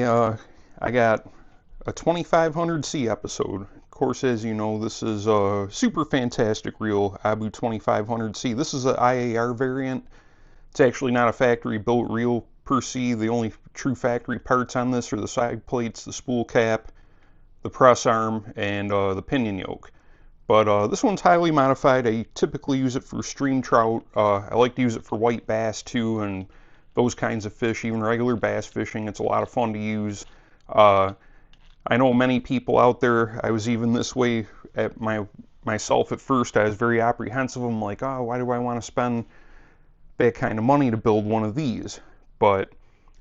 Uh, I got a 2500C episode. Of course, as you know, this is a super fantastic reel, Abu 2500C. This is an IAR variant. It's actually not a factory built reel per se. The only true factory parts on this are the side plates, the spool cap, the press arm, and the pinion yoke. But this one's highly modified. I typically use it for stream trout. I like to use it for white bass too, and those kinds of fish, even regular bass fishing. It's a lot of fun to use. Uh, I know many people out there. I was even this way at myself at first. I was very apprehensive. I'm like, oh, why do I want to spend that kind of money to build one of these? But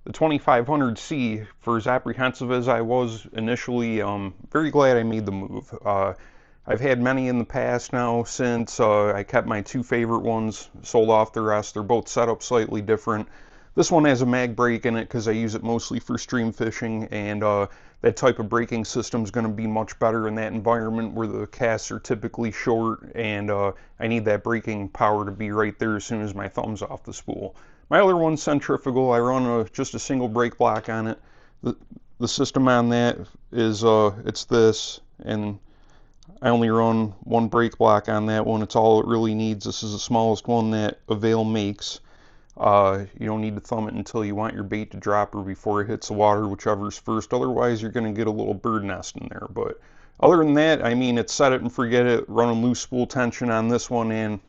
the 2500C, for as apprehensive as I was initially, very glad I made the move. I've had many in the past now since I kept my two favorite ones, sold off the rest. They're both set up slightly different. This one has a mag brake in it because I use it mostly for stream fishing, and that type of braking system is going to be much better in that environment where the casts are typically short, and I need that braking power to be right there as soon as my thumb's off the spool. My other one's centrifugal. I run just a single brake block on it. The system on that is it's this, and I only run one brake block on that one. It's all it really needs. This is the smallest one that Avail makes. You don't need to thumb it until you want your bait to drop or before it hits the water, whichever's first. Otherwise, you're going to get a little bird nest in there. But other than that, I mean, it's set it and forget it. Running loose spool tension on this one and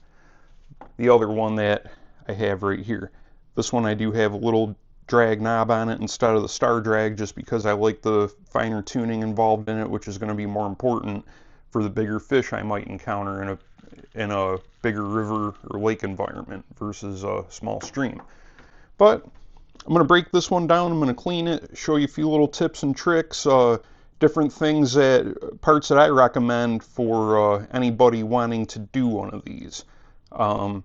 the other one that I have right here. This one I do have a little drag knob on it instead of the star drag, just because I like the finer tuning involved in it, which is going to be more important for the bigger fish I might encounter in a bigger river or lake environment versus a small stream. But I'm going to break this one down. I'm going to clean it, show you a few little tips and tricks, different things parts that I recommend for anybody wanting to do one of these. Um,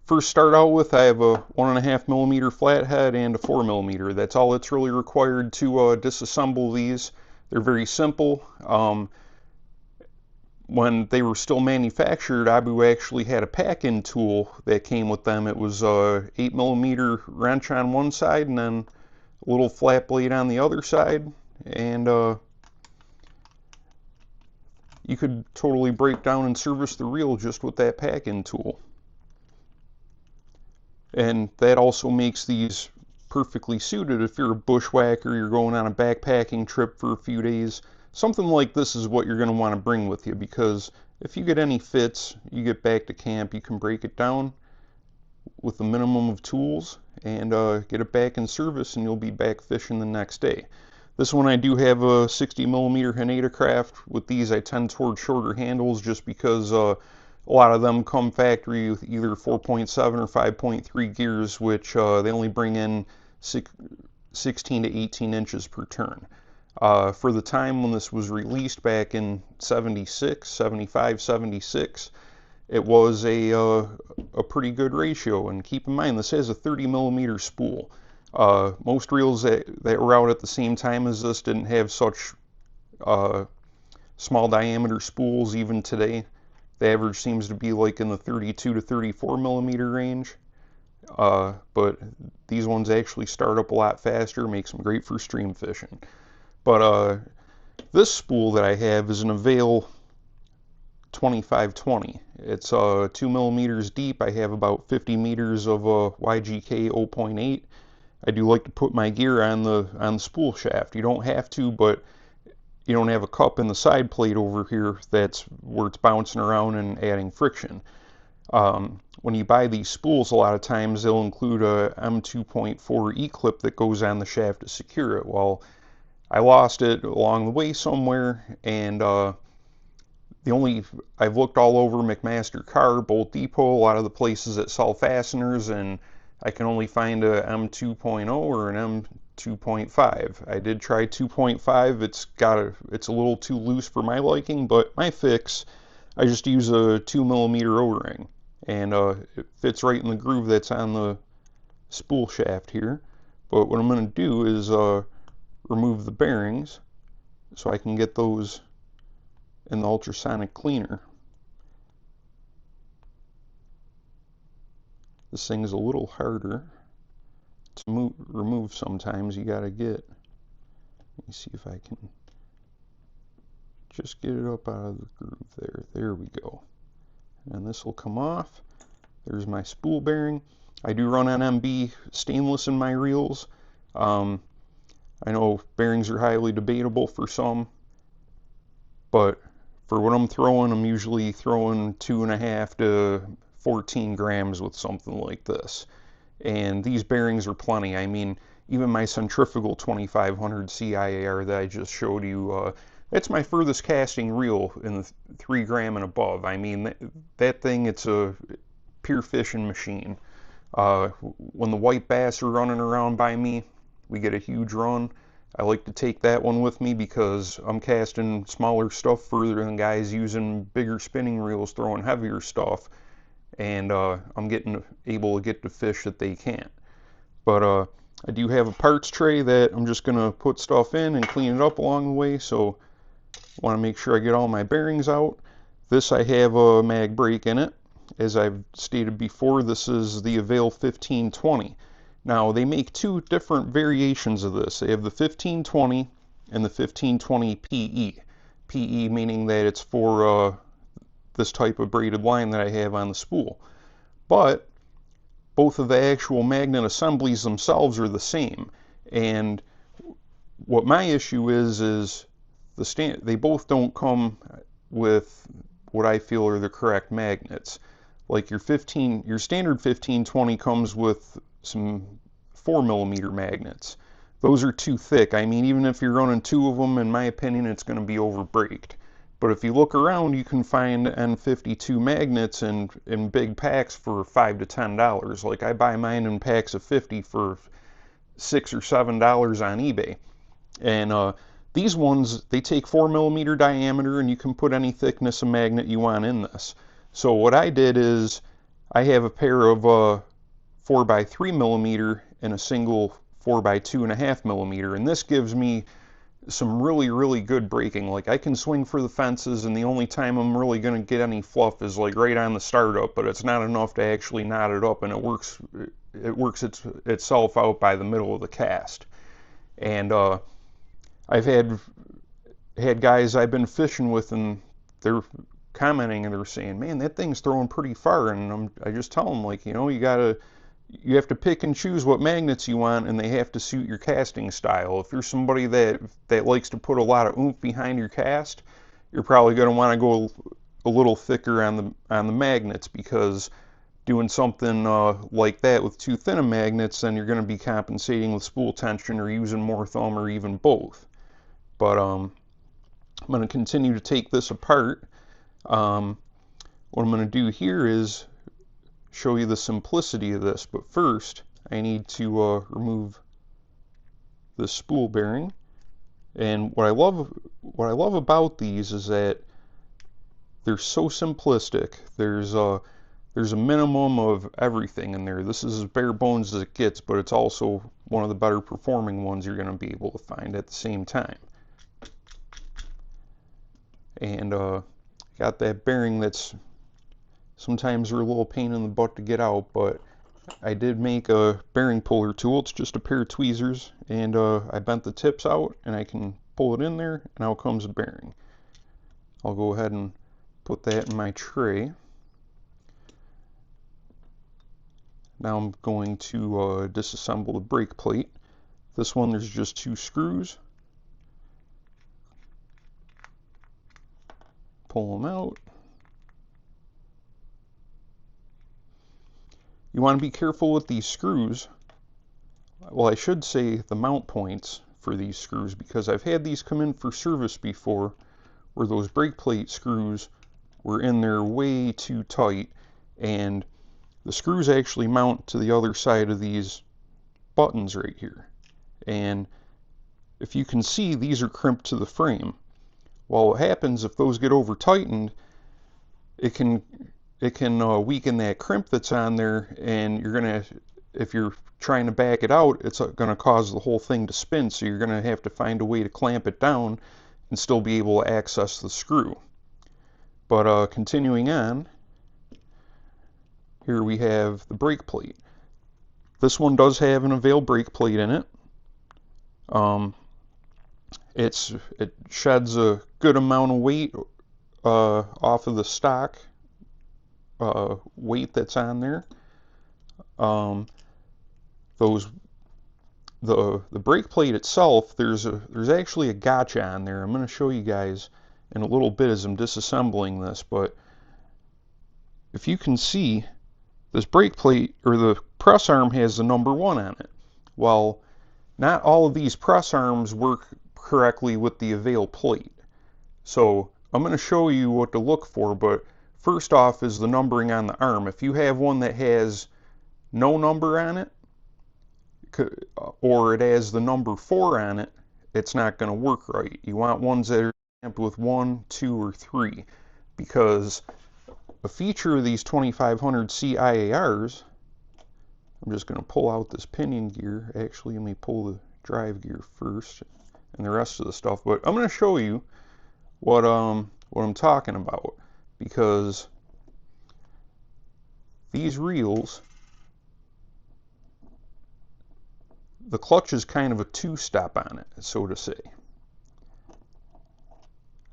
First, start out with, I have a 1.5mm flathead and a 4mm. That's all that's really required to disassemble these. They're very simple. When they were still manufactured, Abu actually had a pack-in tool that came with them. It was a 8mm wrench on one side and then a little flat blade on the other side, and you could totally break down and service the reel just with that pack-in tool. And that also makes these perfectly suited if you're a bushwhacker, you're going on a backpacking trip for a few days. Something like this is what you're going to want to bring with you, because if you get any fits, you get back to camp, you can break it down with a minimum of tools and get it back in service, and you'll be back fishing the next day. This one I do have a 60mm Haneda craft. With these I tend toward shorter handles just because a lot of them come factory with either 4.7 or 5.3 gears, which they only bring in 16 to 18 inches per turn. For the time when this was released back in 75, 76, it was a pretty good ratio. And keep in mind, this has a 30mm spool. Most reels that were out at the same time as this didn't have such small diameter spools even today. The average seems to be like in the 32 to 34mm range. But these ones actually start up a lot faster, makes them great for stream fishing. But this spool that I have is an Avail 2520. It's 2mm deep. I have about 50 meters of YGK 0.8. I do like to put my gear on the spool shaft. You don't have to, but you don't have a cup in the side plate over here that's where it's bouncing around and adding friction. When you buy these spools, a lot of times they'll include a M2.4 E-clip that goes on the shaft to secure it. Well, I lost it along the way somewhere, and I've looked all over McMaster Car, Bolt Depot, a lot of the places that sell fasteners, and I can only find a M2.0 or an M2.5. I did try 2.5. It's a little too loose for my liking, but my fix, I just use a 2mm O-ring, and it fits right in the groove that's on the spool shaft here. But what I'm going to do is remove the bearings so I can get those in the ultrasonic cleaner. This thing's a little harder to remove sometimes. You gotta get Let me see if I can just get it up out of the groove there. There we go. And this will come off. There's my spool bearing. I do run on MB stainless in my reels. I know bearings are highly debatable for some, but for what I'm throwing, I'm usually throwing 2.5 to 14 grams with something like this. And these bearings are plenty. I mean, even my centrifugal 2500 CIAR that I just showed you, that's my furthest casting reel in the 3 gram and above. I mean, that thing, it's a pure fishing machine. When the white bass are running around by me, we get a huge run. I like to take that one with me because I'm casting smaller stuff further than guys using bigger spinning reels throwing heavier stuff, and I'm able to get the fish that they can't. But I do have a parts tray that I'm just going to put stuff in and clean it up along the way, so I want to make sure I get all my bearings out. This, I have a mag brake in it. As I've stated before, this is the Avail 1520. Now, they make two different variations of this. They have the 1520 and the 1520 PE. PE meaning that it's for this type of braided line that I have on the spool. But both of the actual magnet assemblies themselves are the same. And what my issue is they both don't come with what I feel are the correct magnets. Like your standard 1520 comes with some 4mm magnets. Those are too thick. I mean, even if you're running 2 of them, in my opinion, it's going to be over-braked. But if you look around, you can find N52 magnets in big packs for $5 to $10. Like, I buy mine in packs of 50 for $6 or $7 on eBay. And these ones, they take 4mm diameter, and you can put any thickness of magnet you want in this. So what I did is, I have a pair of 4x3mm and a single 4x2.5mm, and this gives me some really, really good braking. Like, I can swing for the fences, and the only time I'm really going to get any fluff is like right on the startup, but it's not enough to actually knot it up, and it works itself out by the middle of the cast. And I've had guys I've been fishing with, and they're commenting and they're saying, man, that thing's throwing pretty far. And I just tell them, like, you know, you have to pick and choose what magnets you want, and they have to suit your casting style. If you're somebody that likes to put a lot of oomph behind your cast, you're probably going to want to go a little thicker on the magnets, because doing something like that with too thin of magnets, then you're going to be compensating with spool tension or using more thumb or even both. But I'm going to continue to take this apart. What I'm going to do here is show you the simplicity of this, but first I need to remove this spool bearing. And what I love about these is that they're so simplistic. There's a minimum of everything in there. This is as bare bones as it gets, but it's also one of the better performing ones you're going to be able to find at the same time. And got that bearing that's sometimes are a little pain in the butt to get out, but I did make a bearing puller tool. It's just a pair of tweezers, and I bent the tips out, and I can pull it in there, and out comes a bearing. I'll go ahead and put that in my tray. Now I'm going to disassemble the brake plate. This one, there's just 2 screws. Pull them out. You want to be careful with these screws. Well, I should say the mount points for these screws, because I've had these come in for service before where those brake plate screws were in there way too tight, and the screws actually mount to the other side of these buttons right here. And if you can see, these are crimped to the frame. Well, what happens if those get over tightened, it can weaken that crimp that's on there, and if you're trying to back it out, it's going to cause the whole thing to spin, so you're going to have to find a way to clamp it down and still be able to access the screw. But continuing on, here we have the brake plate. This one does have an Avail brake plate in it. it sheds a good amount of weight off of the stock weight that's on there. Those the brake plate itself, there's actually a gotcha on there. I'm going to show you guys in a little bit as I'm disassembling this, but if you can see, this brake plate or the press arm has the number 1 on it. Well, not all of these press arms work correctly with the Avail plate. So I'm going to show you what to look for, but first off is the numbering on the arm. If you have one that has no number on it, or it has the number 4 on it, it's not going to work right. You want ones that are stamped with 1, 2, or 3, because a feature of these 2500C IARs, I'm just going to pull out this pinion gear. Actually, let me pull the drive gear first and the rest of the stuff, but I'm going to show you what I'm talking about, because these reels, the clutch is kind of a two-step on it, so to say.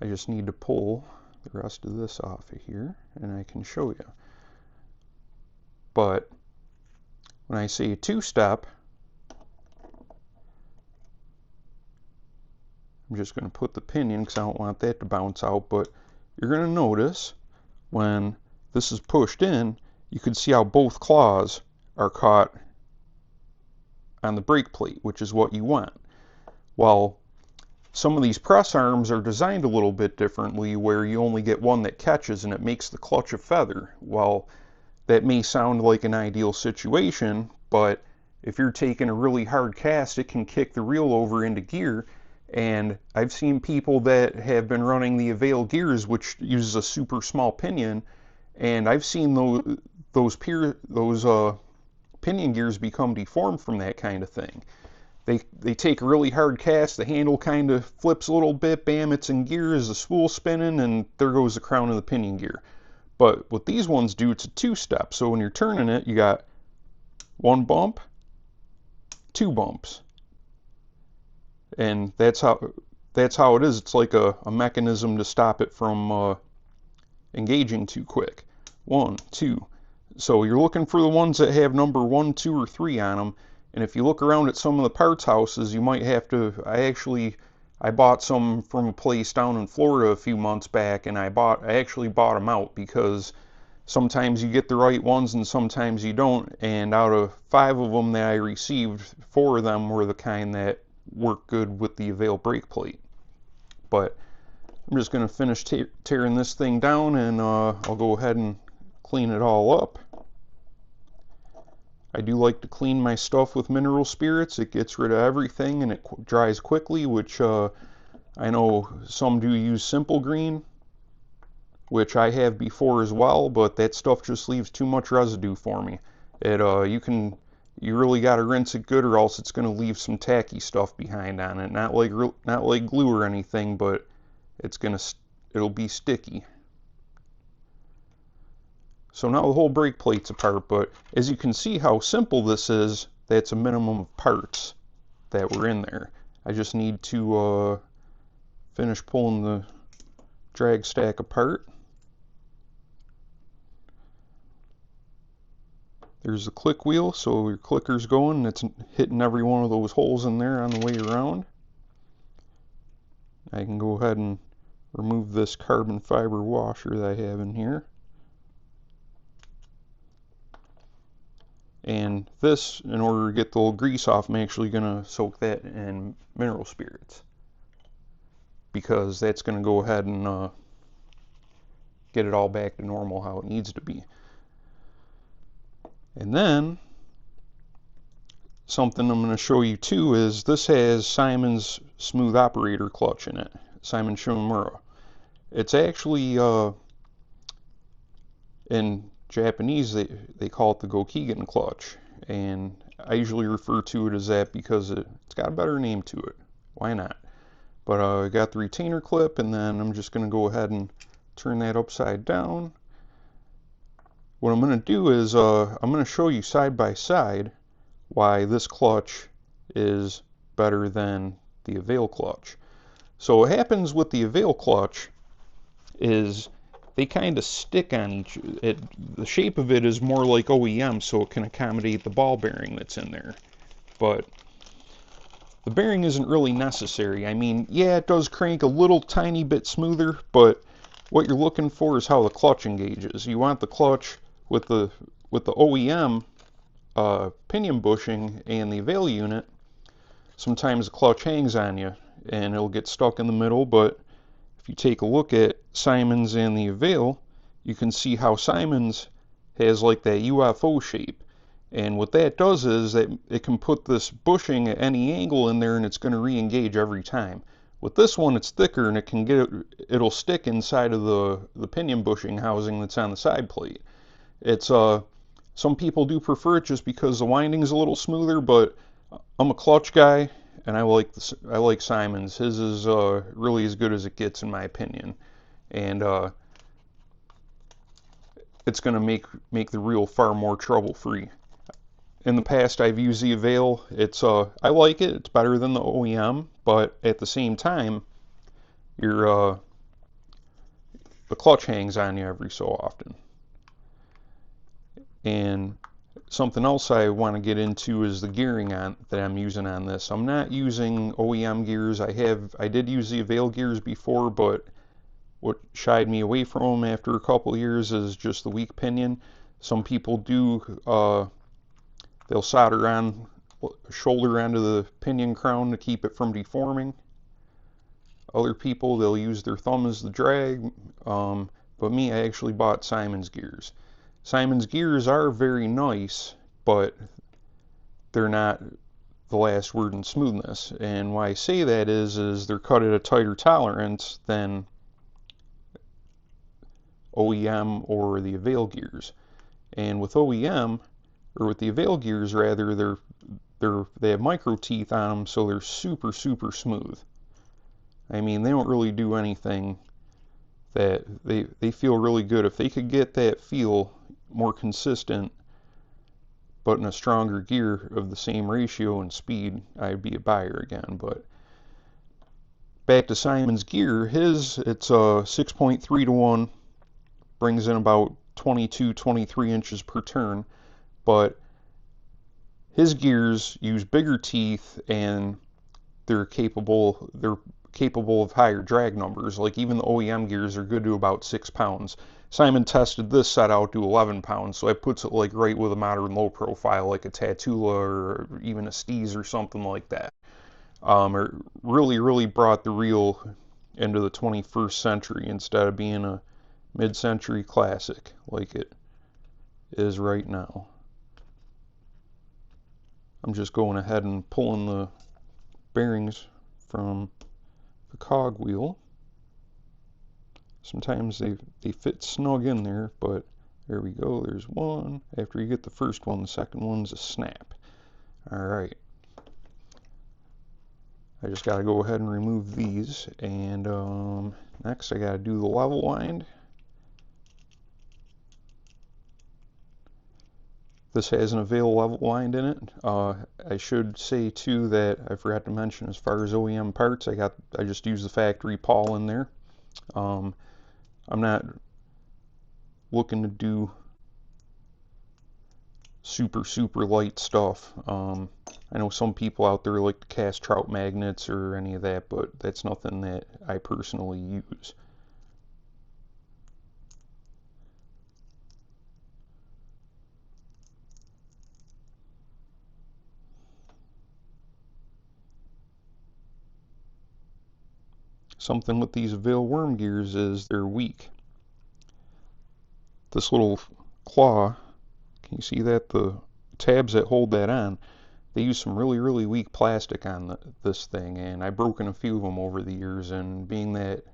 I just need to pull the rest of this off of here and I can show you. But when I say two-step, I'm just going to put the pinion because I don't want that to bounce out, but you're going to notice when this is pushed in, you can see how both claws are caught on the brake plate, which is what you want. Well, some of these press arms are designed a little bit differently, where you only get one that catches and it makes the clutch a feather. Well, that may sound like an ideal situation, but if you're taking a really hard cast, it can kick the reel over into gear. And I've seen people that have been running the Avail gears, which uses a super small pinion, and I've seen those pinion gears become deformed from that kind of thing. They take a really hard cast, the handle kind of flips a little bit, bam, it's in gear, as the spool spinning, and there goes the crown of the pinion gear. But what these ones do, it's a two-step. So when you're turning it, you got one bump, 2 bumps. And that's how it is. It's like a mechanism to stop it from engaging too quick. 1, 2. So you're looking for the ones that have number 1, 2, or 3 on them. And if you look around at some of the parts houses, you might have to. I bought some from a place down in Florida a few months back, and I actually bought them out, because sometimes you get the right ones and sometimes you don't. And out of 5 of them that I received, 4 of them were the kind that work good with the Avail brake plate. But I'm just going to finish tearing this thing down, and I'll go ahead and clean it all up. I do like to clean my stuff with mineral spirits. It gets rid of everything and it dries quickly, which I know some do use Simple Green, which I have before as well, but that stuff just leaves too much residue for me. You really got to rinse it good, or else it's going to leave some tacky stuff behind on it. Not like glue or anything, but it'll be sticky. So now the whole brake plate's apart, but as you can see how simple this is, that's a minimum of parts that were in there. I just need to finish pulling the drag stack apart. There's the click wheel, so your clicker's going, and it's hitting every one of those holes in there on the way around. I can go ahead and remove this carbon fiber washer that I have in here. And this, in order to get the old grease off, I'm actually going to soak that in mineral spirits, because that's going to go ahead and get it all back to normal how it needs to be. And then something I'm going to show you too is this has Simon's smooth operator clutch in it, Simon Shimomura. It's actually in Japanese they call it the Gokigen clutch, and I usually refer to it as that because it's got a better name to it. Why not? But I got the retainer clip, and then I'm just going to go ahead and turn that upside down. What I'm going to do is I'm going to show you side by side why this clutch is better than the Avail clutch. So what happens with the Avail clutch is they kind of stick on each. The shape of it is more like OEM, so it can accommodate the ball bearing that's in there. But the bearing isn't really necessary. I mean, yeah, it does crank a little tiny bit smoother, but what you're looking for is how the clutch engages. You want the clutch with the OEM pinion bushing and the Avail unit. Sometimes the clutch hangs on you and it'll get stuck in the middle, but if you take a look at Simon's and the Avail, you can see how Simon's has like that UFO shape. And what that does is that it can put this bushing at any angle in there and it's going to re-engage every time. With this one, it's thicker and it'll stick inside of the pinion bushing housing that's on the side plate. It's some people do prefer it just because the winding's a little smoother, but I'm a clutch guy and I like Simon's. His is really as good as it gets in my opinion, and it's going to make the reel far more trouble-free. In the past, I've used the Avail. I like it. It's better than the OEM, but at the same time, the clutch hangs on you every so often. And something else I want to get into is the gearing that I'm using on this. I'm not using OEM gears. I did use the Avail gears before, but what shied me away from them after a couple of years is just the weak pinion. Some people do, they'll solder on a shoulder onto the pinion crown to keep it from deforming. Other people, they'll use their thumb as the drag, but me, I actually bought Simon's gears. Simon's gears are very nice, but they're not the last word in smoothness. And why I say that is they're cut at a tighter tolerance than OEM or the Avail gears. And with OEM, or with the Avail gears rather, they have micro teeth on them, so they're super, super smooth. I mean, they don't really do anything that they feel really good. If they could get that feel more consistent, but in a stronger gear of the same ratio and speed, I'd be a buyer again. But back to Simon's gear, it's a 6.3 to 1, brings in about 22, 23 inches per turn, but his gears use bigger teeth and they're capable of higher drag numbers. Like even the OEM gears are good to about 6 pounds. Simon tested this set out to 11 pounds, so that puts it like right with a modern low profile, like a Tatula or even a Steez or something like that. It really, really brought the reel into the 21st century instead of being a mid-century classic like it is right now. I'm just going ahead and pulling the bearings from the cog wheel. Sometimes they fit snug in there, but there we go. There's one. After you get the first one, the second one's a snap. Alright. I just got to go ahead and remove these. And next I got to do the level wind. This has an Avail level wind in it. I should say too that I forgot to mention, as far as OEM parts, I just used the factory Paul in there. I'm not looking to do super, super light stuff. I know some people out there like to cast trout magnets or any of that, but that's nothing that I personally use. Something with these Avail worm gears is they're weak. This little claw, can you see that? The tabs that hold that on, they use some really, really weak plastic on this thing, and I've broken a few of them over the years, and being that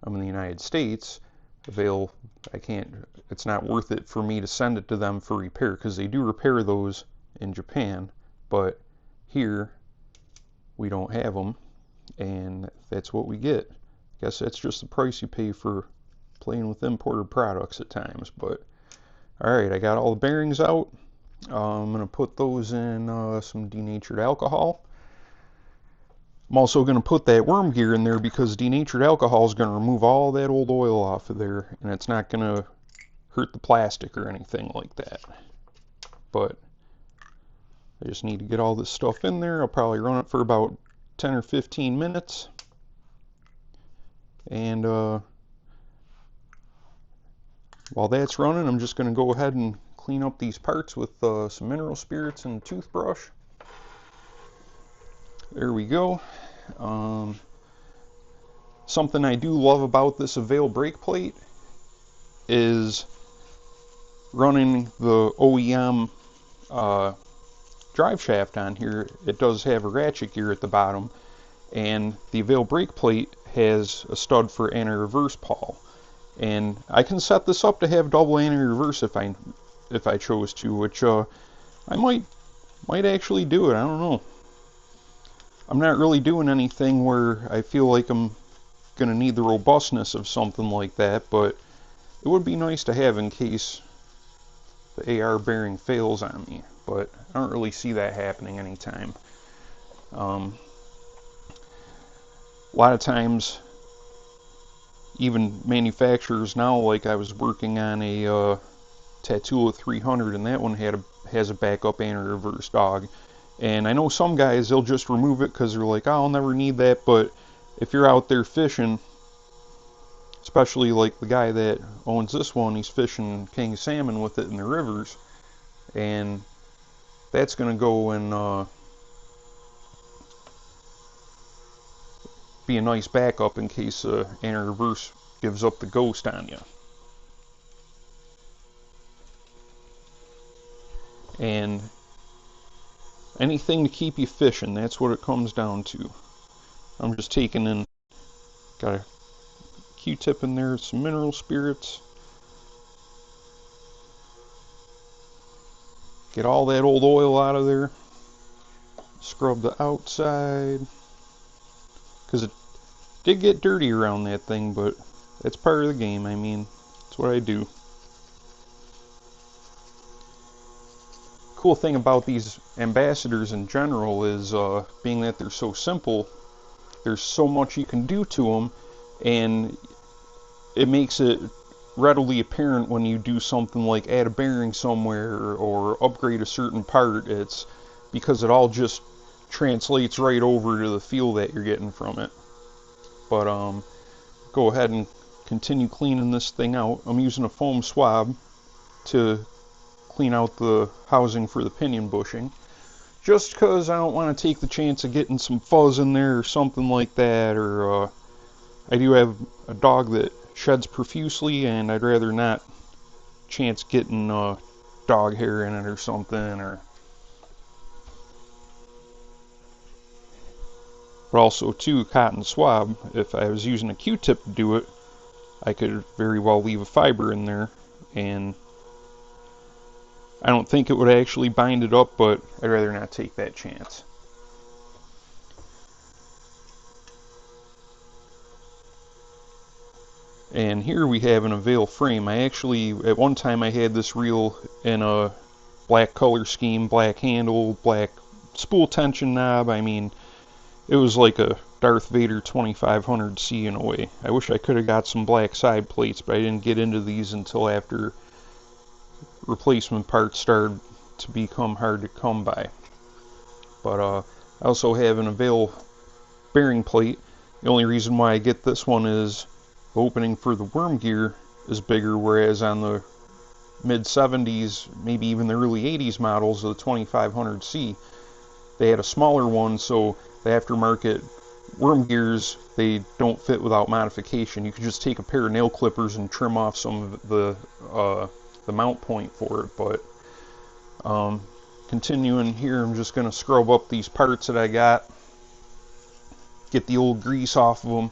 I'm in the United States, Avail, it's not worth it for me to send it to them for repair, because they do repair those in Japan, but here we don't have them, and that's what we get. I guess that's just the price you pay for playing with imported products at times. But alright, I got all the bearings out. I'm going to put those in some denatured alcohol. I'm also going to put that worm gear in there because denatured alcohol is going to remove all that old oil off of there, and it's not going to hurt the plastic or anything like that. But I just need to get all this stuff in there. I'll probably run it for about 10 or 15 minutes. And while that's running, I'm just going to go ahead and clean up these parts with some mineral spirits and a toothbrush. There we go. Something I do love about this Avail brake plate is running the OEM drive shaft on here. It does have a ratchet gear at the bottom, and the Avail brake plate has a stud for anti-reverse pawl. And I can set this up to have double anti-reverse if I chose to, which I might actually do it. I don't know. I'm not really doing anything where I feel like I'm gonna need the robustness of something like that, but it would be nice to have in case the AR bearing fails on me. But I don't really see that happening anytime. A lot of times, even manufacturers now, like I was working on a Tatula 300, and that one has a backup anti-reverse dog. And I know some guys, they'll just remove it because they're like, oh, I'll never need that. But if you're out there fishing, especially like the guy that owns this one, he's fishing king salmon with it in the rivers, and that's going to go and be a nice backup in case anti-reverse gives up the ghost on you. And anything to keep you fishing, that's what it comes down to. I'm just taking in, got a Q-tip in there, some mineral spirits. Get all that old oil out of there. Scrub the outside. Because it did get dirty around that thing, but that's part of the game. I mean, that's what I do. Cool thing about these Ambassadors in general is being that they're so simple, there's so much you can do to them, and it makes it readily apparent when you do something like add a bearing somewhere or upgrade a certain part. It's because it all just translates right over to the feel that you're getting from it. But go ahead and continue cleaning this thing out. I'm using a foam swab to clean out the housing for the pinion bushing, just because I don't want to take the chance of getting some fuzz in there or something like that. Or I do have a dog that sheds profusely, and I'd rather not chance getting dog hair in it or something. But also too, cotton swab, if I was using a Q-tip to do it, I could very well leave a fiber in there, and I don't think it would actually bind it up, but I'd rather not take that chance. And here we have an Avail frame. I actually, at one time I had this reel in a black color scheme, black handle, black spool tension knob. I mean, it was like a Darth Vader 2500C in a way. I wish I could have got some black side plates, but I didn't get into these until after replacement parts started to become hard to come by. But I also have an Avail bearing plate. The only reason why I get this one is the opening for the worm gear is bigger, whereas on the mid 70s, maybe even the early 80s models of the 2500C, they had a smaller one, so the aftermarket worm gears, they don't fit without modification. You could just take a pair of nail clippers and trim off some of the mount point for it. But continuing here, I'm just going to scrub up these parts that I got, get the old grease off of them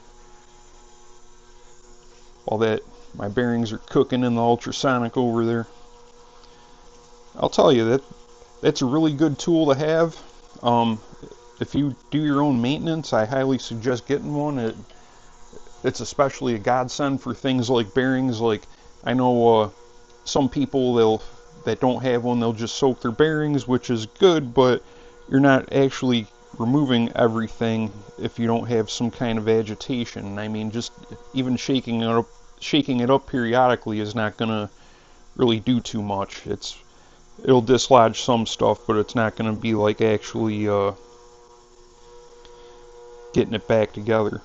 while that my bearings are cooking in the ultrasonic over there. I'll tell you, that's a really good tool to have. If you do your own maintenance, I highly suggest getting one. It's especially a godsend for things like bearings. Like, I know some people that don't have one, they'll just soak their bearings, which is good, but you're not actually removing everything if you don't have some kind of agitation. I mean, just even shaking it up periodically is not going to really do too much. It'll dislodge some stuff, but it's not going to be like actually getting it back together.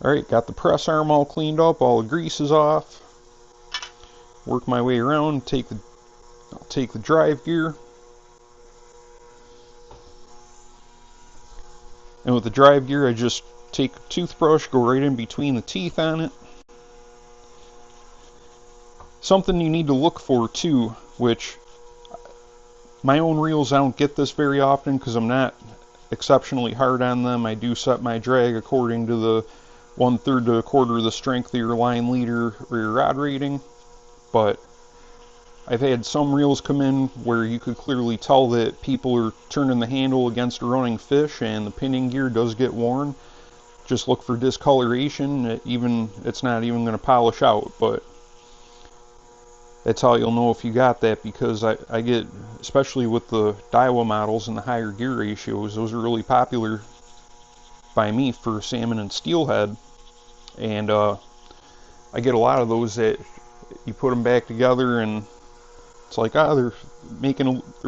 Alright, got the press arm all cleaned up, all the grease is off. Work my way around, I'll take the drive gear. And with the drive gear, I just take a toothbrush, go right in between the teeth on it. Something you need to look for too, which my own reels I don't get this very often because I'm not exceptionally hard on them. I do set my drag according to the 1/3 to 1/4 of the strength of your line leader or your rod rating, but I've had some reels come in where you could clearly tell that people are turning the handle against a running fish and the pinion gear does get worn. Just look for discoloration. It's not even going to polish out, but that's how you'll know if you got that, because I get, especially with the Daiwa models and the higher gear ratios, those are really popular by me for salmon and steelhead, and I get a lot of those that you put them back together and it's like, they're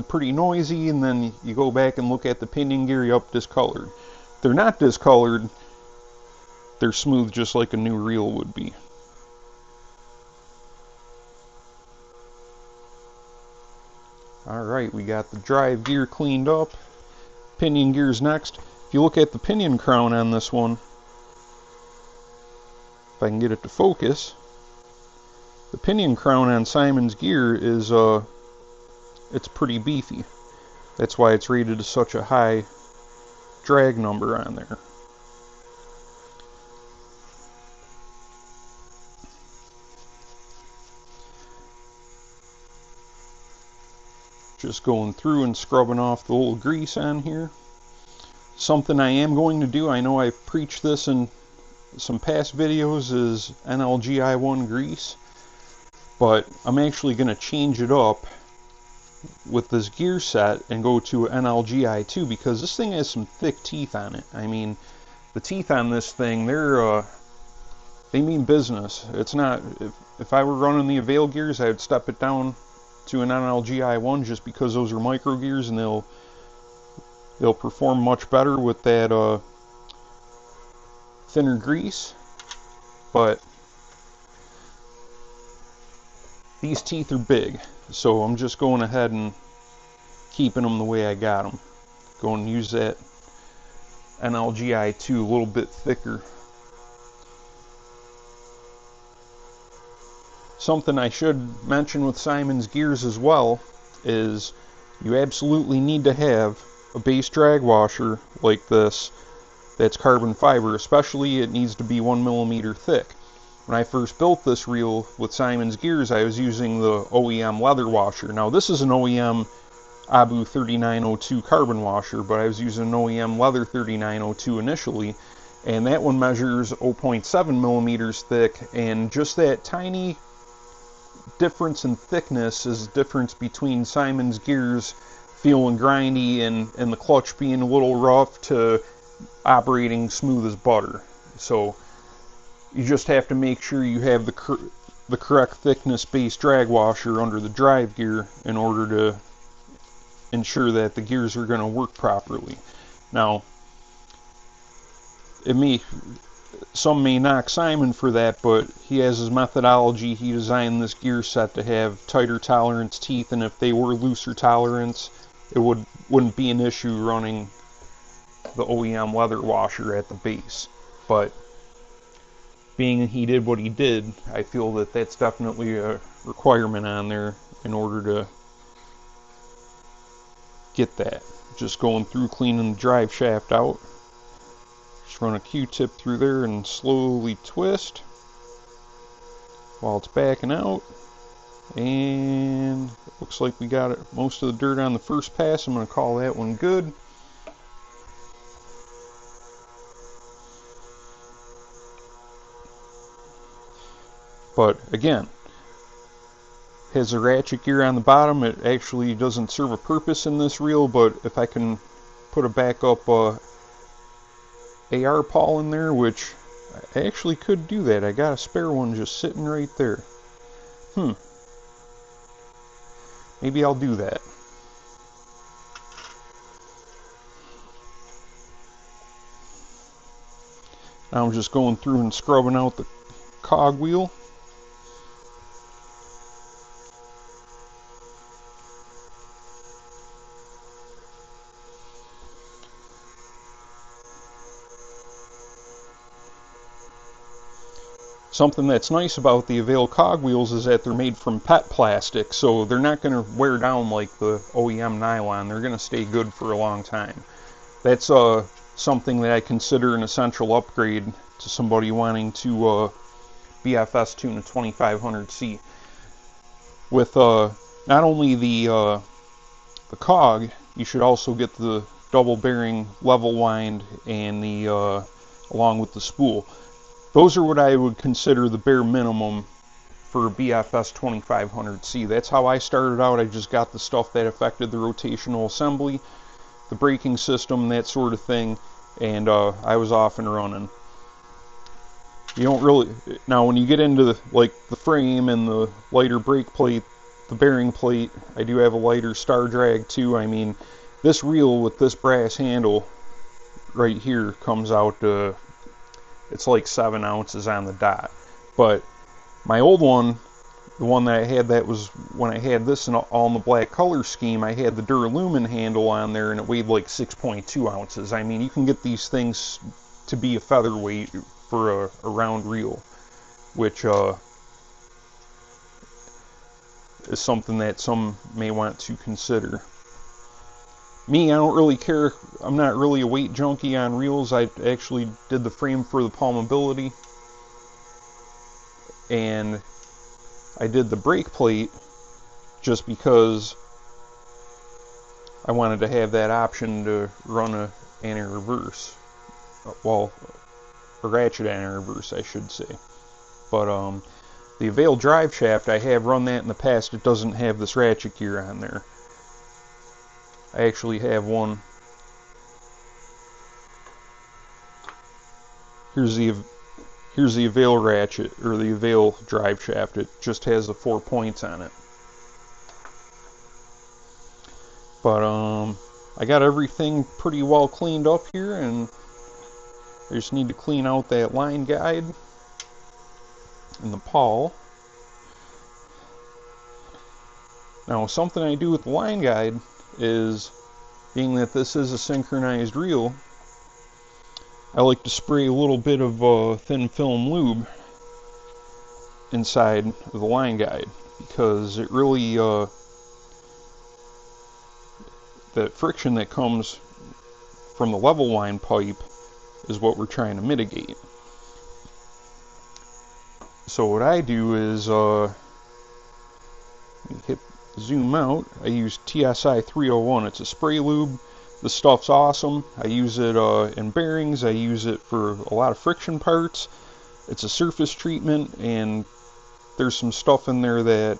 pretty noisy, and then you go back and look at the pinion gear, yup, discolored. If they're not discolored, they're smooth just like a new reel would be. Alright, we got the drive gear cleaned up. Pinion gear's next. If you look at the pinion crown on this one, if I can get it to focus, the pinion crown on Simon's gear is it's pretty beefy. That's why it's rated to such a high drag number on there. Just going through and scrubbing off the little grease on here. Something I am going to do, I know I preached this in some past videos, is NLGI1 grease, but I'm actually going to change it up with this gear set and go to NLGI2, because this thing has some thick teeth on it. I mean, the teeth on this thing, they mean business. It's not, if I were running the Avail gears, I would step it down to an NLGI1 just because those are micro gears and they'll perform much better with that thinner grease. But these teeth are big, so I'm just going ahead and keeping them the way I got them. Going to use that NLGI2 a little bit thicker. Something I should mention with Simon's gears as well is you absolutely need to have a base drag washer like this that's carbon fiber. Especially it needs to be 1 millimeter thick. When I first built this reel with Simon's gears, I was using the OEM leather washer. Now this is an OEM Abu 3902 carbon washer, but I was using an OEM leather 3902 initially, and that one measures 0.7 millimeters thick, and just that tiny difference in thickness is the difference between Simon's gears feeling grindy and the clutch being a little rough to operating smooth as butter. So you just have to make sure you have the correct thickness base drag washer under the drive gear in order to ensure that the gears are going to work properly. Now, some may knock Simon for that, but he has his methodology. He designed this gear set to have tighter tolerance teeth, and if they were looser tolerance, it wouldn't be an issue running the OEM leather washer at the base. But being he did what he did, I feel that that's definitely a requirement on there in order to get that. Just going through cleaning the drive shaft out. Just run a Q-tip through there and slowly twist while it's backing out. And it looks like we got most of the dirt on the first pass. I'm going to call that one good. But again, has a ratchet gear on the bottom. It actually doesn't serve a purpose in this reel, but if I can put a backup AR pawl in there, which I actually could do that. I got a spare one just sitting right there. Maybe I'll do that. Now I'm just going through and scrubbing out the cog wheel. Something that's nice about the Avail cogwheels is that they're made from PET plastic, so they're not going to wear down like the OEM nylon. They're going to stay good for a long time. That's something that I consider an essential upgrade to somebody wanting to BFS tune a 2500C. With not only the cog, you should also get the double bearing level wind and the along with the spool. Those are what I would consider the bare minimum for a BFS 2500C. That's how I started out. I just got the stuff that affected the rotational assembly, the braking system, that sort of thing, and I was off and running. You don't really, now when you get into the frame and the lighter brake plate, the bearing plate, I do have a lighter star drag too. I mean, this reel with this brass handle right here comes out to, it's like 7 ounces on the dot. But my old one, the one that I had, that was when I had this all in the black color scheme, I had the Duralumin handle on there and it weighed like 6.2 ounces. I mean, you can get these things to be a featherweight for a round reel, which is something that some may want to consider. Me, I don't really care. I'm not really a weight junkie on reels. I actually did the frame for the Palmability, and I did the brake plate just because I wanted to have that option to run a anti-reverse. Well, a ratchet anti-reverse, I should say. But the Avail drive shaft, I have run that in the past. It doesn't have this ratchet gear on there. I actually have one. Here's the Avail ratchet, or the Avail drive shaft. It just has the 4 points on it. But I got everything pretty well cleaned up here, and I just need to clean out that line guide and the pawl. Now, something I do with the line guide is, being that this is a synchronized reel, I like to spray a little bit of thin film lube inside of the line guide, because it really, that friction that comes from the level line pipe is what we're trying to mitigate. So what I do is, zoom out, I use TSI 301. It's a spray lube. The stuff's awesome. I use it in bearings. I use it for a lot of friction parts. It's a surface treatment, and there's some stuff in there that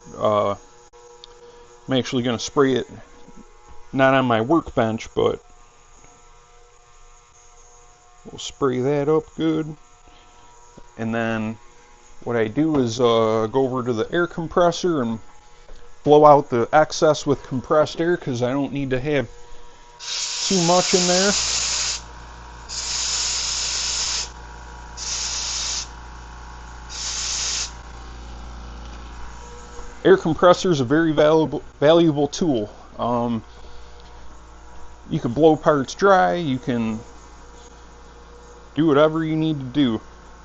I'm actually going to spray it, not on my workbench, but we'll spray that up good. And then what I do is go over to the air compressor and blow out the excess with compressed air, because I don't need to have too much in there. Air compressor is a very valuable tool. You can blow parts dry, you can do whatever you need to do.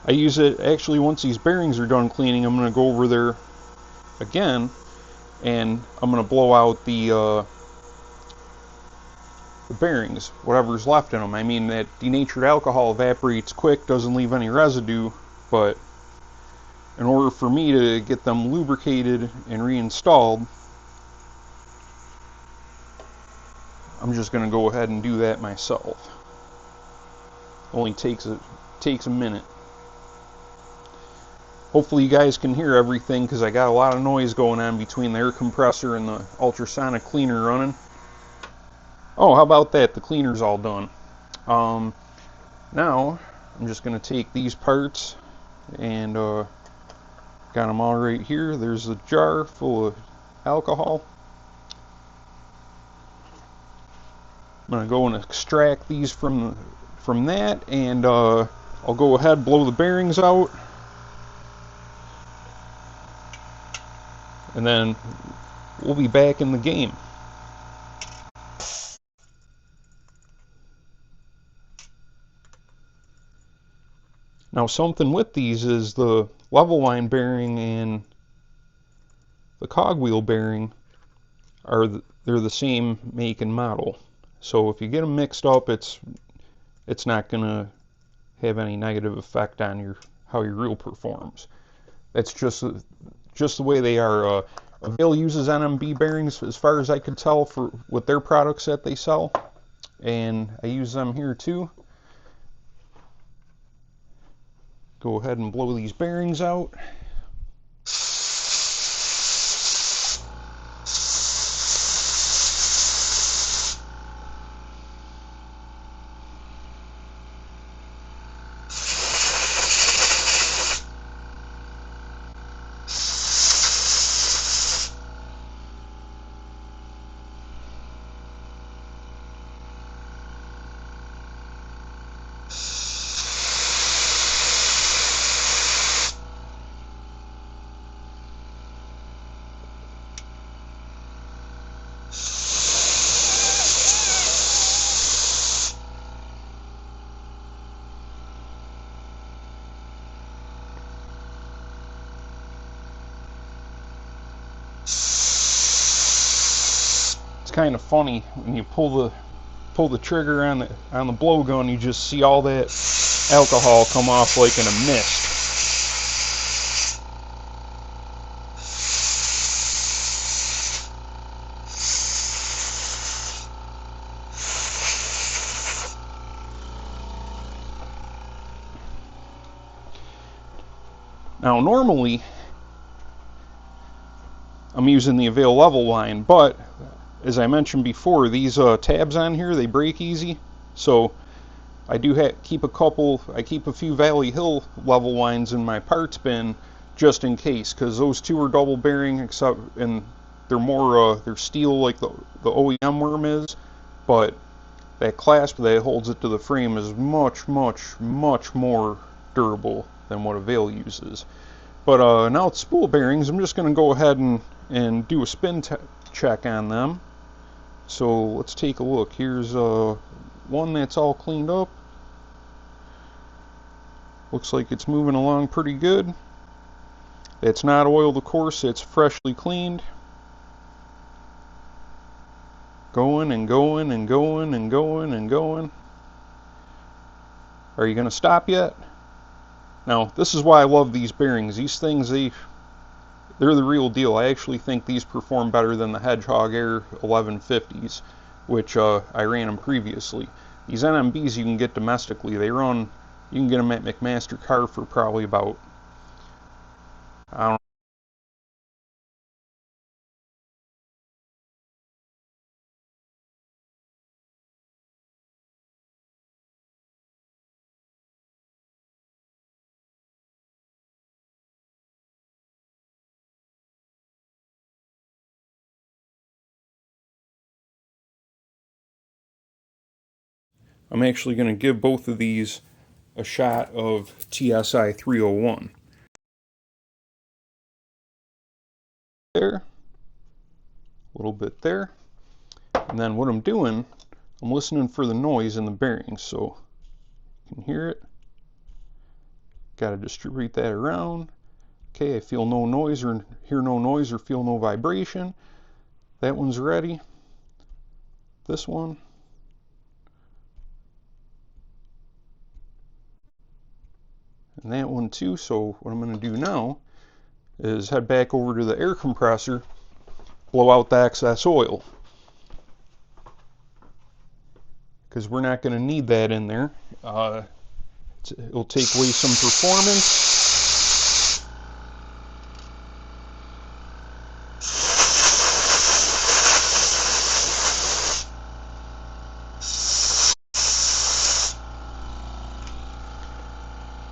I use it, actually, once these bearings are done cleaning, I'm going to go over there again, and I'm going to blow out the bearings, whatever's left in them. I mean, that denatured alcohol evaporates quick, doesn't leave any residue, but in order for me to get them lubricated and reinstalled, I'm just going to go ahead and do that myself. Only takes a minute. Hopefully you guys can hear everything because I got a lot of noise going on between the air compressor and the ultrasonic cleaner running. Oh, how about that? The cleaner's all done. Now I'm just going to take these parts and got them all right here. There's a jar full of alcohol. I'm going to go and extract these from that, and I'll go ahead and blow the bearings out, and then we'll be back in the game. Now something with these is the level line bearing and the cogwheel bearing they're the same make and model. So if you get them mixed up, it's not going to have any negative effect on how your reel performs. That's just the way they are. Avail uses NMB bearings, as far as I could tell, with their products that they sell, and I use them here too. Go ahead and blow these bearings out. It's kind of funny when you pull the trigger on the blowgun, you just see all that alcohol come off like in a mist. Now normally I'm using the Avail level line, but as I mentioned before, these tabs on here, they break easy, so I do keep a few Valley Hill level lines in my parts bin just in case, because those two are double bearing, and they're steel like the OEM worm is, but that clasp that holds it to the frame is much more durable than what Avail uses. But now it's spool bearings. I'm just going to go ahead and do a spin check on them. So let's take a look. Here's one that's all cleaned up. Looks like it's moving along pretty good. It's not oiled, of course. It's freshly cleaned. Going and going and going and going and going. Are you going to stop yet? Now, this is why I love these bearings. These things, they're the real deal. I actually think these perform better than the Hedgehog Air 1150s, which I ran them previously. These NMBs you can get domestically. You can get them at McMaster Car for probably about, I don't know, I'm actually going to give both of these a shot of TSI 301. There, a little bit there, and then what I'm doing, I'm listening for the noise in the bearings, so you can hear it. Got to distribute that around. Okay, I feel no noise or hear no noise or feel no vibration. That one's ready. This one. And that one too. So what I'm going to do now is head back over to the air compressor, blow out the excess oil, because we're not going to need that in there. It'll take away some performance.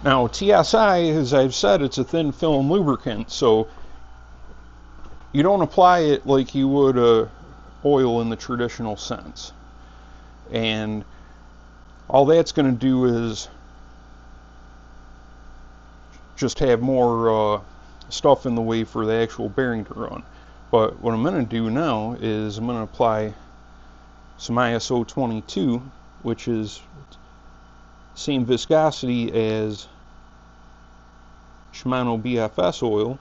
Now, TSI, as I've said, it's a thin film lubricant, so you don't apply it like you would oil in the traditional sense. And all that's going to do is just have more stuff in the way for the actual bearing to run. But what I'm going to do now is I'm going to apply some ISO 22, which is same viscosity as Shimano BFS oil,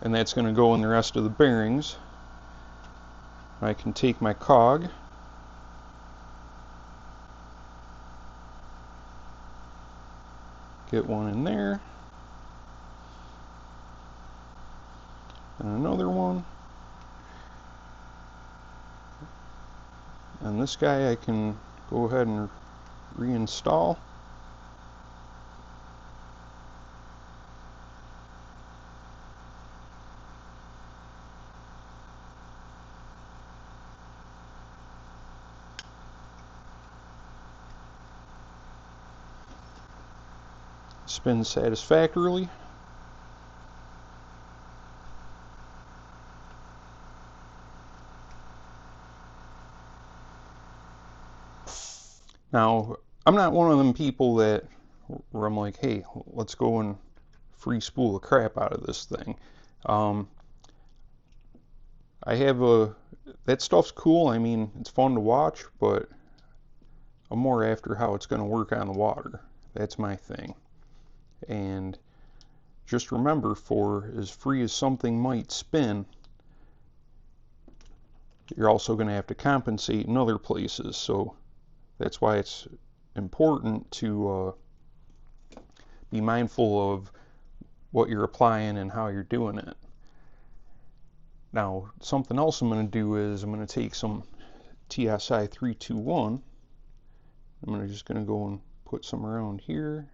and that's going to go in the rest of the bearings. I can take my cog, get one in there, and another one, and this guy I can go ahead and reinstall. Spins satisfactorily. Now, I'm not one of them people that where I'm like, hey, let's go and free spool the crap out of this thing. I have that stuff's cool. I mean, it's fun to watch, but I'm more after how it's going to work on the water. That's my thing. And just remember, for as free as something might spin, you're also going to have to compensate in other places. So that's why it's important to be mindful of what you're applying and how you're doing it. Now, something else I'm going to do is I'm going to take some TSI 321. I'm just going to go and put some around here,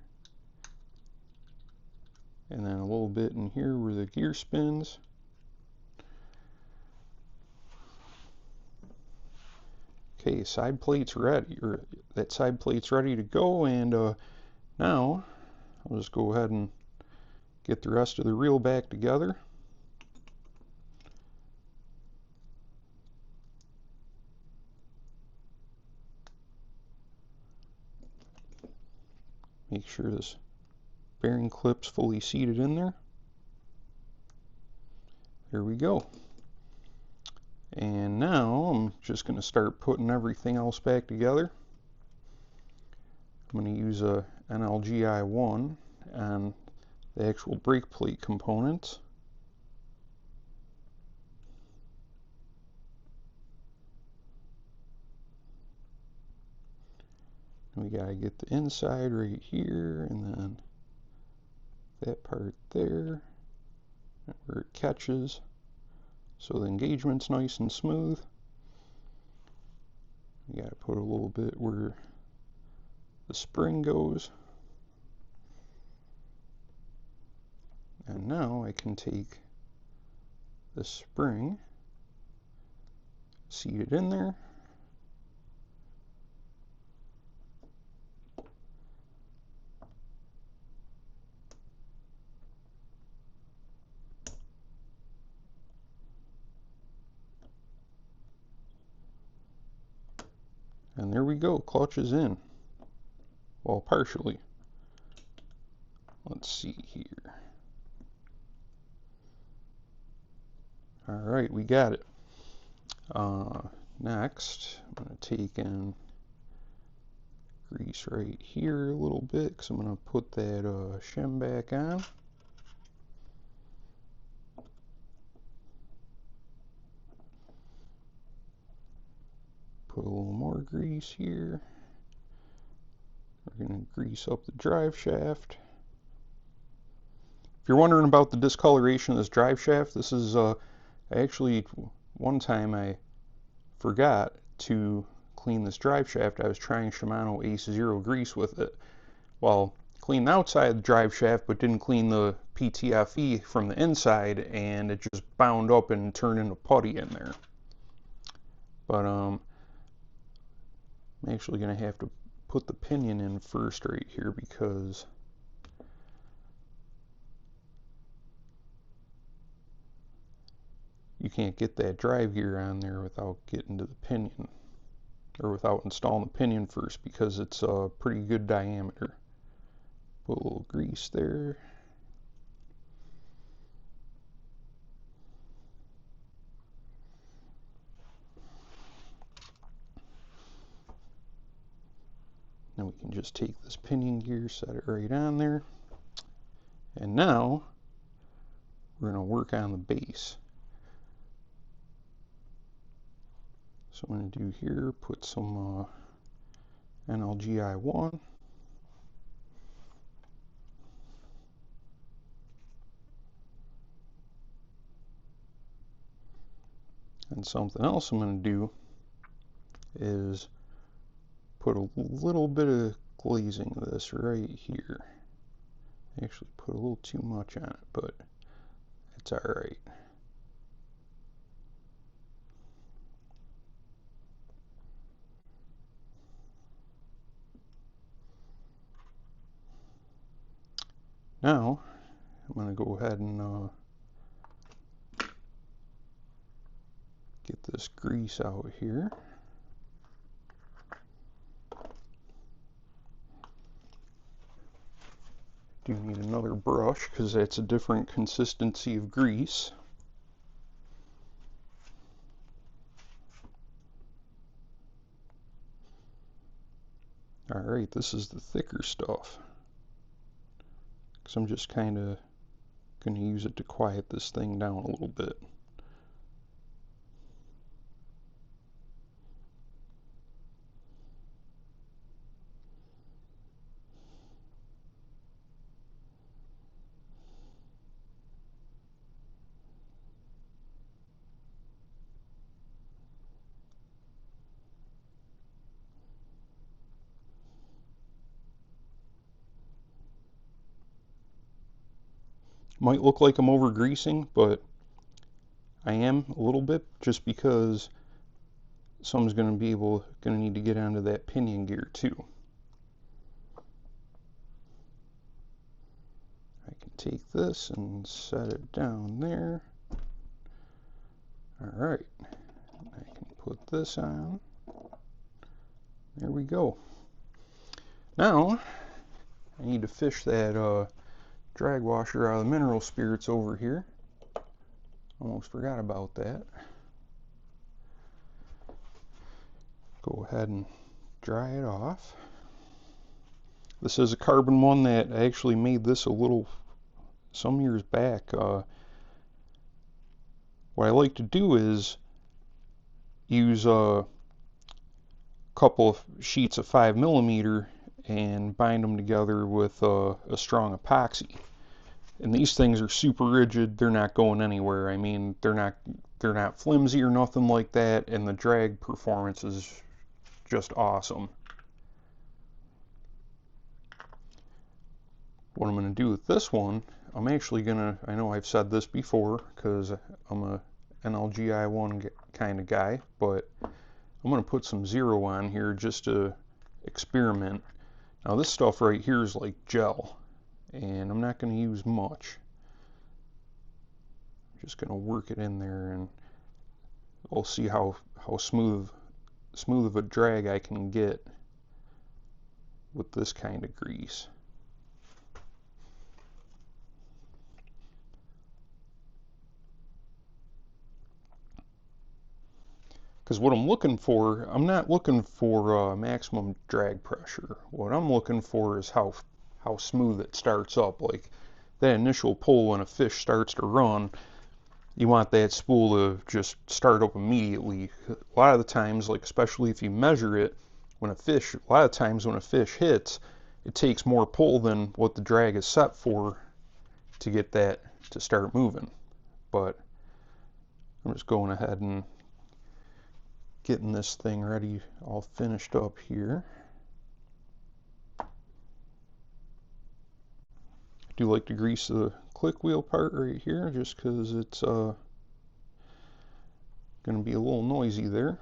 and then a little bit in here where the gear spins. Okay, side plate's ready, or that side plate's ready to go, and now I'll just go ahead and get the rest of the reel back together. Make sure this bearing clip's fully seated in there. There we go. And now I'm just going to start putting everything else back together. I'm going to use a NLGI1 on the actual brake plate components. We got to get the inside right here, and then that part there where it catches, so the engagement's nice and smooth. You got to put a little bit where the spring goes. And now I can take the spring, seat it in there, and there we go, clutch is in. Well, partially. Let's see here. Alright, we got it. Next, I'm going to take in grease right here a little bit, because I'm going to put that shim back on. Put a little more grease here. We're going to grease up the drive shaft. If you're wondering about the discoloration of this drive shaft, this is actually one time I forgot to clean this drive shaft. I was trying Shimano Ace Zero grease with it. Well, cleaned the outside of the drive shaft, but didn't clean the PTFE from the inside, and it just bound up and turned into putty in there. But I'm actually going to have to put the pinion in first right here because you can't get that drive gear on there without getting to the pinion, or without installing the pinion first, because it's a pretty good diameter. Put a little grease there. Then we can just take this pinion gear, set it right on there. And now we're going to work on the base. So what I'm going to do here, put some NLGI1. And something else I'm going to do is put a little bit of glazing of this right here. I actually put a little too much on it, but it's alright. Now, I'm going to go ahead and get this grease out here. Do need another brush because that's a different consistency of grease. Alright, this is the thicker stuff. Because I'm just kind of going to use it to quiet this thing down a little bit. Might look like I'm over greasing, but I am a little bit, just because someone's going to need to get onto that pinion gear too. I can take this and set it down there. Alright, I can put this on. There we go. Now, I need to fish that drag washer out of the mineral spirits over here. Almost forgot about that. Go ahead and dry it off. This is a carbon one that I actually made this some years back. What I like to do is use a couple of sheets of 5mm and bind them together with a strong epoxy. And these things are super rigid. They're not going anywhere. I mean, they're not flimsy or nothing like that, and the drag performance is just awesome. What I'm going to do with this one, I'm actually going to, I know I've said this before because I'm a NLGI1 kind of guy, but I'm going to put some zero on here just to experiment. Now this stuff right here is like gel, and I'm not going to use much. I'm just going to work it in there, and we'll see how smooth of a drag I can get with this kind of grease. Because what I'm looking for, I'm not looking for maximum drag pressure. What I'm looking for is how smooth it starts up. Like that initial pull when a fish starts to run, you want that spool to just start up immediately. A lot of the times, like especially if you measure it, a lot of times when a fish hits, it takes more pull than what the drag is set for to get that to start moving. But I'm just going ahead and getting this thing ready, all finished up here. I do like to grease the click wheel part right here just because it's going to be a little noisy there.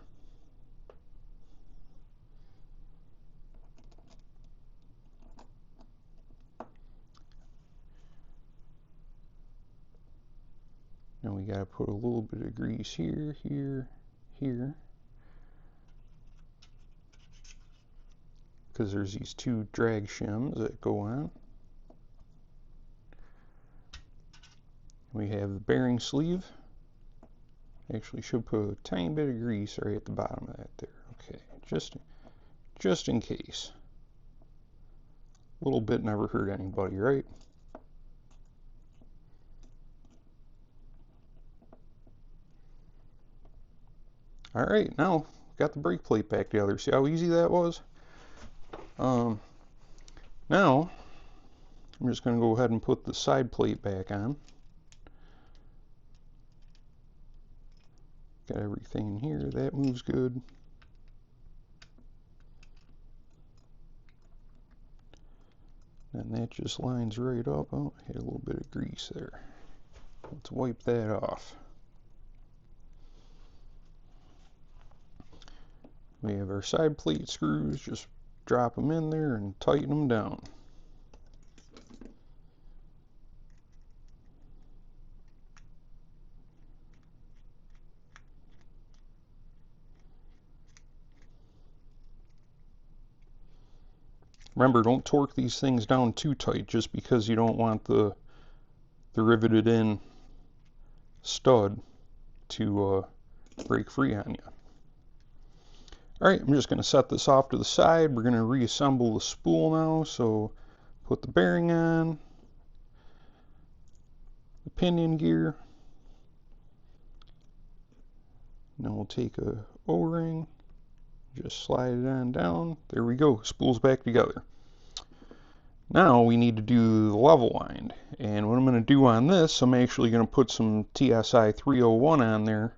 we got to put a little bit of grease here, here, here, because there's these two drag shims that go on. We have the bearing sleeve. Actually should put a tiny bit of grease right at the bottom of that there. Okay, just in case. A little bit never hurt anybody, right? All right, now got the brake plate back together. See how easy that was? Now I'm just going to go ahead and put the side plate back on. Got everything in here. That moves good. And that just lines right up. Oh, I hit a little bit of grease there. Let's wipe that off. We have our side plate screws. Just drop them in there and tighten them down. Remember, don't torque these things down too tight just because you don't want the riveted in stud to break free on you. Alright, I'm just going to set this off to the side. We're going to reassemble the spool now. So put the bearing on, the pinion gear. Then we'll take a O-ring, just slide it on down. There we go, spool's back together. Now we need to do the level wind. And what I'm going to do on this, I'm actually going to put some TSI 301 on there.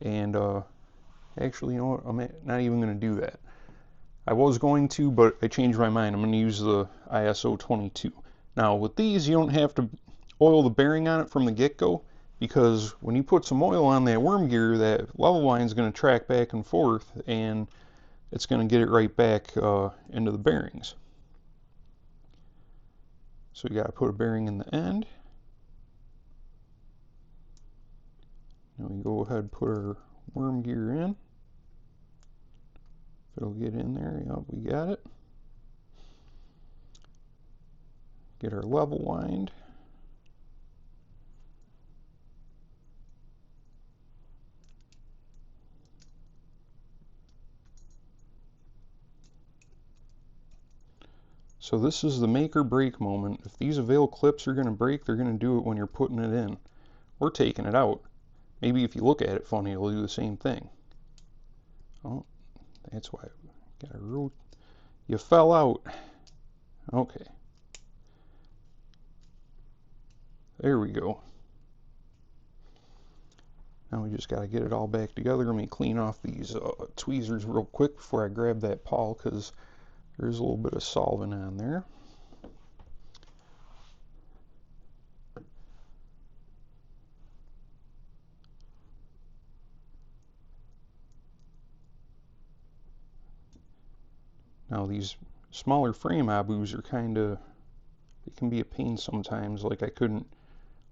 And actually, you know what, I'm not even going to do that. I was going to, but I changed my mind. I'm going to use the ISO 22. Now with these, you don't have to oil the bearing on it from the get-go, because when you put some oil on that worm gear, that level line is going to track back and forth, and it's going to get it right back into the bearings. So we got to put a bearing in the end. Now we go ahead and put our worm gear in. If it'll get in there, yep, we got it. Get our level wind. So this is the make or break moment. If these avail clips are going to break, they're going to do it when you're putting it in or taking it out. Maybe if you look at it funny, it'll do the same thing. Oh, that's why I got a root. You fell out. Okay. There we go. Now we just got to get it all back together. Let me clean off these tweezers real quick before I grab that pawl, because there's a little bit of solvent on there. Now these smaller frame abus are they can be a pain sometimes. Like I couldn't,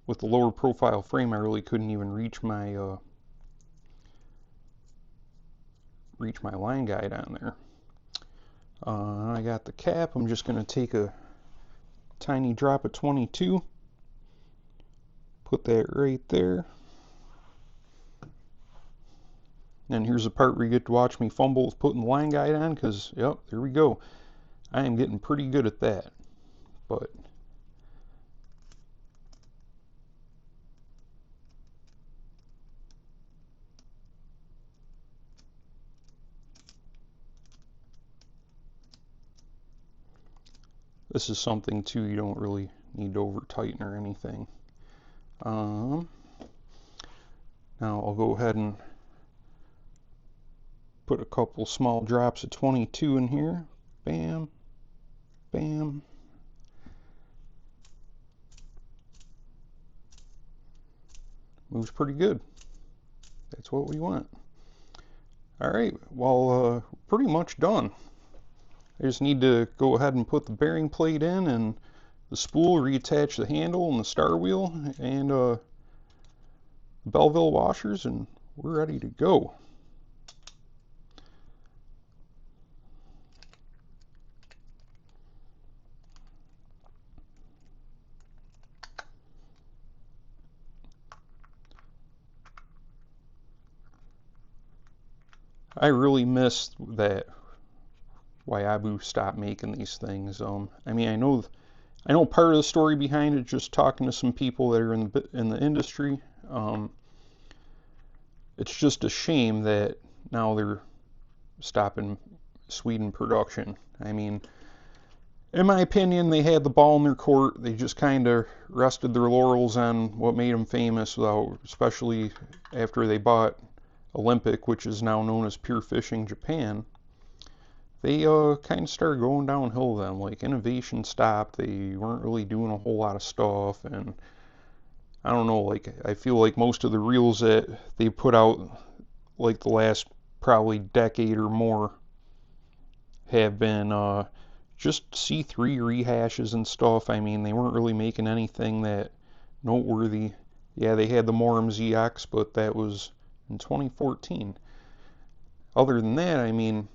with the lower profile frame, I really couldn't even reach my line guide on there. I got the cap. I'm just going to take a tiny drop of 22, put that right there. And here's the part where you get to watch me fumble with putting the line guide on, because, yep, there we go. I am getting pretty good at that. But this is something too you don't really need to over tighten or anything. Now I'll go ahead and put a couple small drops of 22 in here. Bam, bam. Moves pretty good. That's what we want. Alright, well, pretty much done. I just need to go ahead and put the bearing plate in and the spool, reattach the handle and the star wheel, and the Belleville washers, and we're ready to go. I really miss that why Abu stopped making these things. I mean, I know part of the story behind it. Just talking to some people that are in the industry, it's just a shame that now they're stopping Sweden production. I mean, in my opinion, they had the ball in their court. They just kind of rested their laurels on what made them famous, without, especially after they bought Olympic, which is now known as Pure Fishing Japan. They kind of started going downhill then. Like, innovation stopped. They weren't really doing a whole lot of stuff, and I don't know. Like, I feel like most of the reels that they put out, like the last probably decade or more, have been just C3 rehashes and stuff. I mean, they weren't really making anything that noteworthy. Yeah, they had the Morum ZX, but that was in 2014. Other than that, I mean,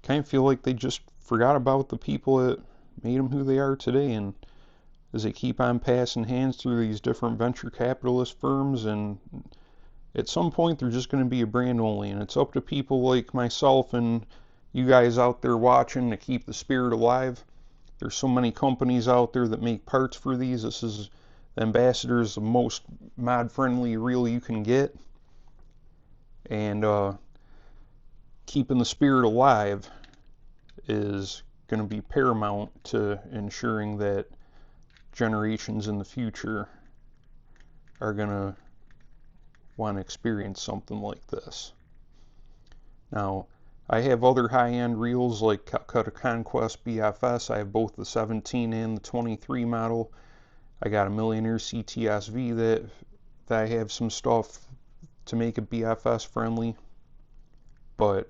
kind of feel like they just forgot about the people that made them who they are today, and as they keep on passing hands through these different venture capitalist firms, and at some point they're just going to be a brand only, and it's up to people like myself and you guys out there watching to keep the spirit alive. There's so many companies out there that make parts for these. This is the Ambassadors, the most mod friendly reel you can get, and keeping the spirit alive is going to be paramount to ensuring that generations in the future are going to want to experience something like this. Now, I have other high-end reels like Calcutta Conquest BFS. I have both the 17 and the 23 model. I got a Millionaire CTSV that I have some stuff to make it BFS friendly. But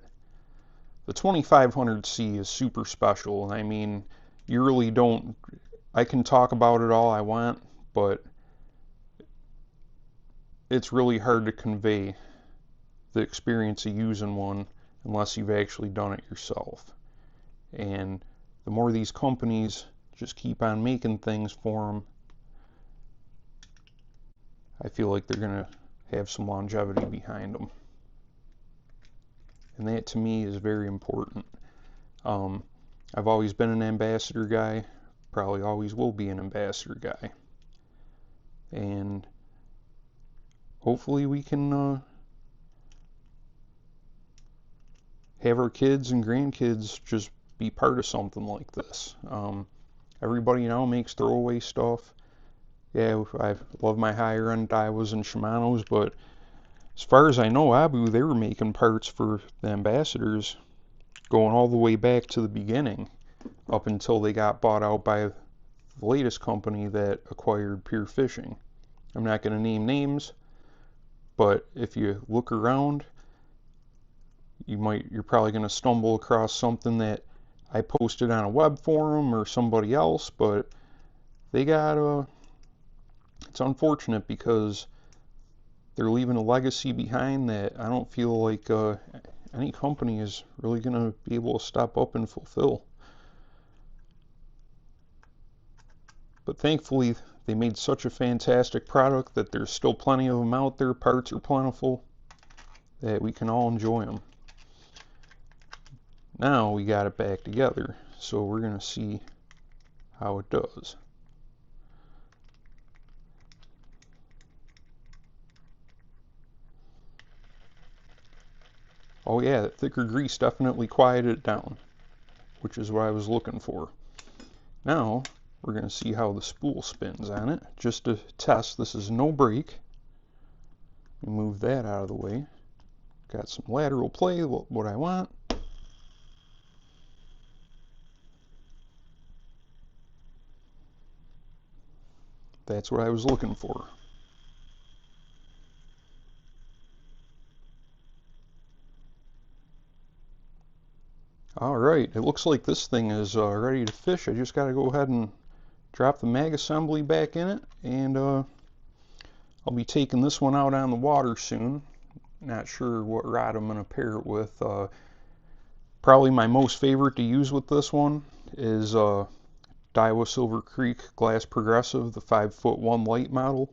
the 2500C is super special, and I mean, you really don't, I can talk about it all I want, but it's really hard to convey the experience of using one unless you've actually done it yourself. And the more these companies just keep on making things for them, I feel like they're going to have some longevity behind them. And that to me is very important. I've always been an Ambassador guy, probably always will be an Ambassador guy. And hopefully we can have our kids and grandkids just be part of something like this. Everybody now makes throwaway stuff. Yeah, I love my higher end Daiwas and Shimanos, but as far as I know, Abu, they were making parts for the Ambassadors going all the way back to the beginning, up until they got bought out by the latest company that acquired Pure Fishing. I'm not going to name names, but if you look around, you're probably going to stumble across something that I posted on a web forum or somebody else, but they got it's unfortunate because they're leaving a legacy behind that I don't feel like any company is really going to be able to step up and fulfill. But thankfully, they made such a fantastic product that there's still plenty of them out there. Parts are plentiful, that we can all enjoy them. Now we got it back together, so we're going to see how it does. Oh yeah, that thicker grease definitely quieted it down, which is what I was looking for. Now we're going to see how the spool spins on it, just to test. This is no brake. Let me move that out of the way. Got some lateral play, what I want. That's what I was looking for. Alright, it looks like this thing is ready to fish. I just got to go ahead and drop the mag assembly back in it, and I'll be taking this one out on the water soon. Not sure what rod I'm going to pair it with. Probably my most favorite to use with this one is Daiwa Silver Creek Glass Progressive, the 5'1" light model.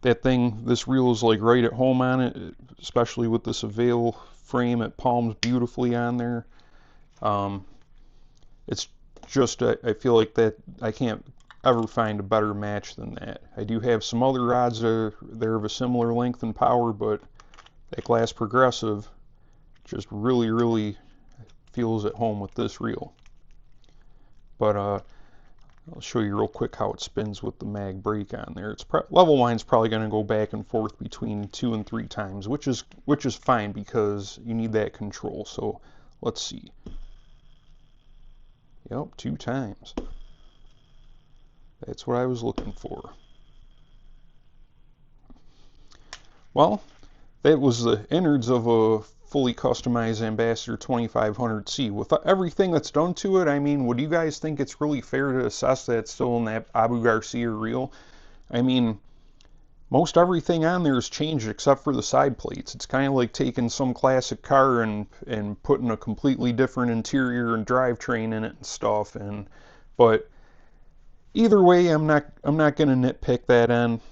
That thing, this reel is like right at home on it, especially with this Avail frame. It palms beautifully on there. It's just, I feel like that I can't ever find a better match than that. I do have some other rods that are of a similar length and power, but that Glass Progressive just really feels at home with this reel. But I'll show you real quick how it spins with the mag brake on there. Level line's probably going to go back and forth between 2 and 3 times, which is fine because you need that control. So let's see. Yep, 2 times. That's what I was looking for. Well, that was the innards of a fully customized Ambassador 2500C. With everything that's done to it, I mean, would you guys think it's really fair to assess that it's still in that Abu Garcia reel? I mean, most everything on there is changed except for the side plates. It's kind of like taking some classic car and putting a completely different interior and drivetrain in it and stuff. But either way, I'm not going to nitpick that end.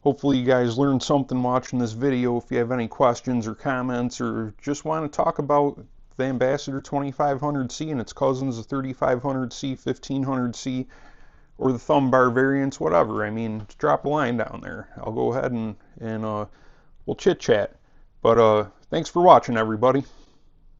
Hopefully you guys learned something watching this video. If you have any questions or comments or just want to talk about the Ambassador 2500C and its cousins, the 3500C, 1500C, or the thumb bar variants, whatever. I mean, drop a line down there. I'll go ahead and we'll chit chat. But thanks for watching, everybody.